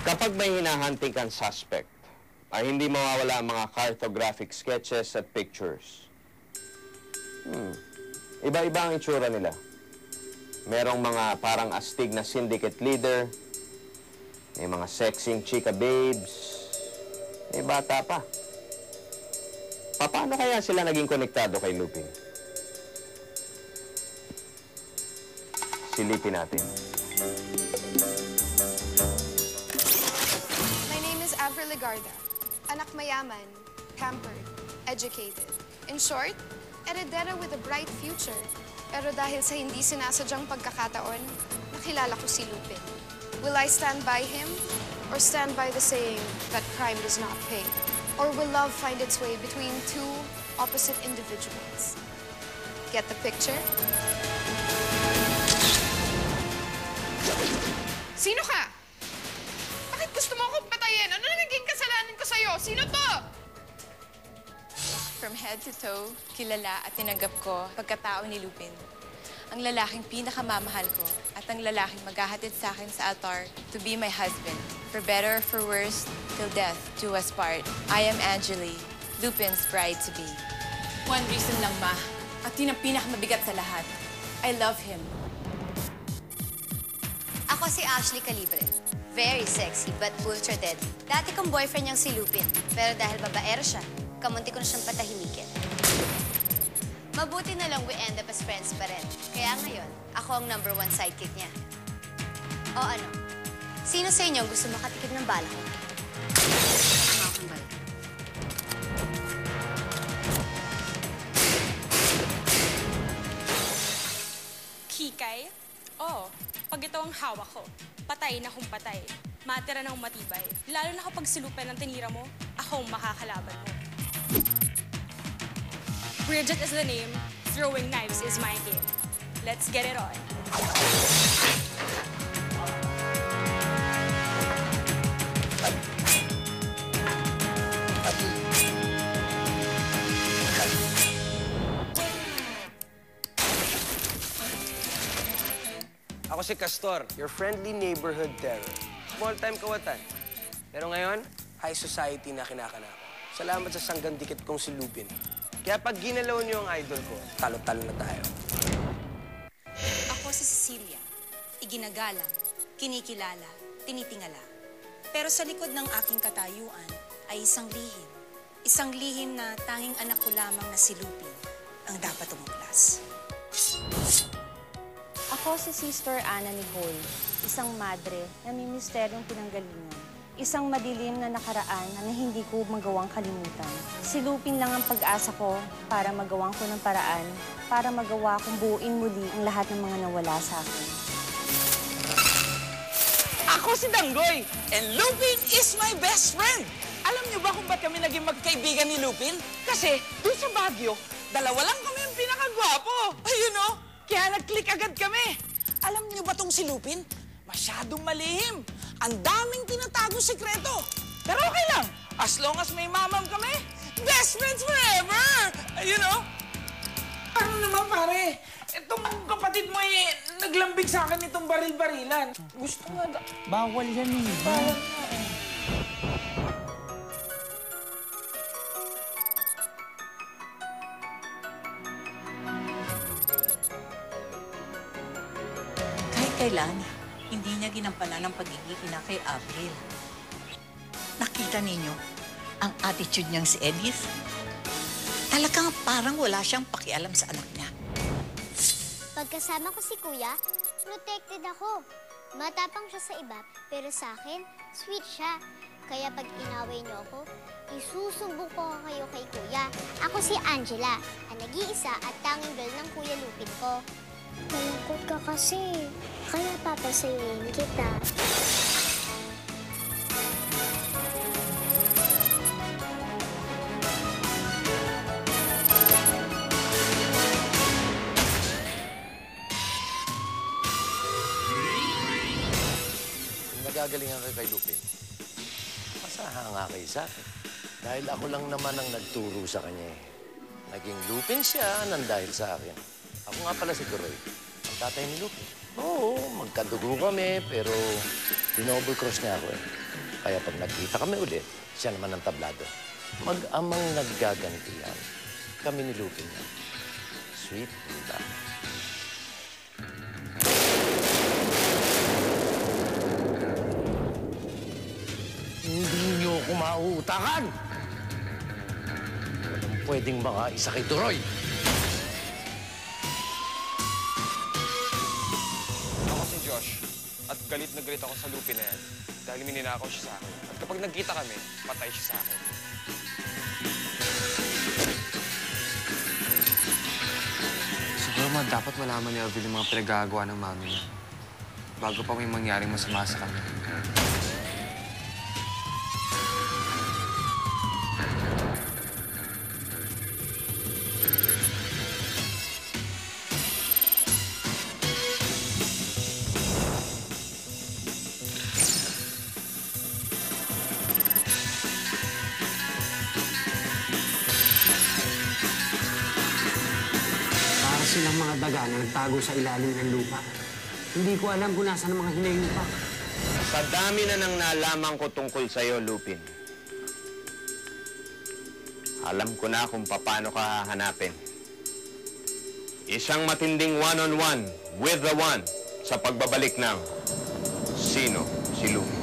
Kapag may hinahunting kang suspect, ay hindi mawawala ang mga cartographic sketches at pictures. Iba-iba ang itsura nila. Merong mga parang astig na syndicate leader, may mga sexing chika babes, may bata pa. Paano kaya sila naging konektado kay Lupin? Silipin natin. My name is Avril Legarda. Anak mayaman, pampered, educated. In short, heredera with a bright future. Pero dahil sa hindi sinasadyang pagkakataon, nakilala ko si Lupin. Will I stand by him? Or stand by the saying that crime does not pay? Or will love find its way between two opposite individuals? Get the picture? Sino ka? Bakit gusto mo akong patayin? Ano naging kasalanan ko sa'yo? Sino to? From head to toe, kilala at tinanggap ko pagkatao ni Lupin. Ang lalaking pinakamamahal ko at ang lalaking maghahatid sa akin sa altar to be my husband. For better or for worse, till death do us part. I am Angeli, Lupin's bride-to-be. One reason lang, Ma. At yun ang pinakamabigat sa lahat. I love him. Ako si Ashley Calibre. Very sexy but ultra deadly. Dati kong boyfriend niyang si Lupin. Pero dahil babaero siya, kamunti ko na siyang patahimikin. Mabuti na lang we end up as friends pa rin. Kaya ngayon, ako ang #1 sidekick niya. O ano? Sino sa inyo gusto makatikim ng bala ko? Ang aking bala. Kikay? Oo. Pag ito ang hawak ko, patay na kung patay. Matira ng matibay. Lalo na kapag silupan ng tinira mo, ako ang makakalaban mo. Bridget is the name. Throwing knives is my game. Let's get it on. Ako si Castor, your friendly neighborhood terror. Small-time kawatan. Pero ngayon, high society na kinakanako. Salamat sa sanggang dikit kong si Lupin. Kaya pag ginalaw niyo ang idol ko, talo-talo na tayo. Ako si Cecilia. Iginagalang, kinikilala, tinitingala. Pero sa likod ng aking katayuan ay isang lihim. Isang lihim na tanging anak ko lamang na si Lupin ang dapat tumuklas. Ako si Sister Ana Nicole, isang madre na may misteryong pinanggalingan. Isang madilim na nakaraan na hindi ko magawang kalimutan. Si Lupin lang ang pag-asa ko para magawang ko ng paraan, para magawa kong buuin muli ang lahat ng mga nawala sa akin. Ako si Danggoy, and Lupin is my best friend. Alam niyo ba kung ba't kami naging magkaibigan ni Lupin? Kasi doon sa Baguio, dalawa lang kami ang pinakagwapo. Ayun o, kaya nag-click agad kami. Alam niyo ba tong si Lupin? Masyadong malihim. Ang daming tinatagong sekreto. Pero okay lang. As long as may mamam kami, best friends forever! Ayun o. Ano naman pare? Itong kapatid mo naglambig sa akin itong baril-barilan. Gusto nga Bawal yan eh. Bawal nga eh. Kahit kailan, hindi niya ginampanan ang pagiging ina kay Avril. Nakita ninyo ang attitude niyang si Edith? Talagang parang wala siyang pakialam sa anak niya. Pagkasama ko si Kuya, protected ako. Matapang siya sa iba, pero sa akin, sweet siya. Kaya pag inaway niyo ako, isusumbong ko kayo kay Kuya. Ako si Angela, ang nag-iisa at tanging girl ng Kuya Lupin ko. Malungkot ka kasi, kaya papasayin kita. Nagagalingan kayo kay Lupin. Masaha nga kayo sa akin. Dahil ako lang naman ang nagturo sa kanya eh. Naging Lupin siya nang dahil sa akin. Ako nga pala si Kuroy, ang tatay ni Lupin. Oo, magkadugo kami, pero dinoble cross niya ako eh. Kaya pag nagkita kami ulit, siya naman ang tablado. Mag-amang naggagantihan. Kami ni Lupin yan. Sweet love. Hindi niyo ako mauutakan! Walang pwedeng mga isa kay Turoy. Ako si Josh. At galit na galit ako sa Lupin na yan. Dahil mininakaw siya sa akin. At kapag nagkita kami, patay siya sa akin. Siguro dapat malaman ni Alvin yung mga pinagagawa ng mami niya. Bago pa may mangyaring masama sa kanya. Silang mga daga na nagtago sa ilalim ng lupa. Hindi ko alam kung nasaan ang mga hinayupa. Sa dami na nang nalaman ko tungkol sa'yo, Lupin. Alam ko na kung paano ka hahanapin. Isang matinding one-on-one with the one sa pagbabalik ng Sino si Lupin.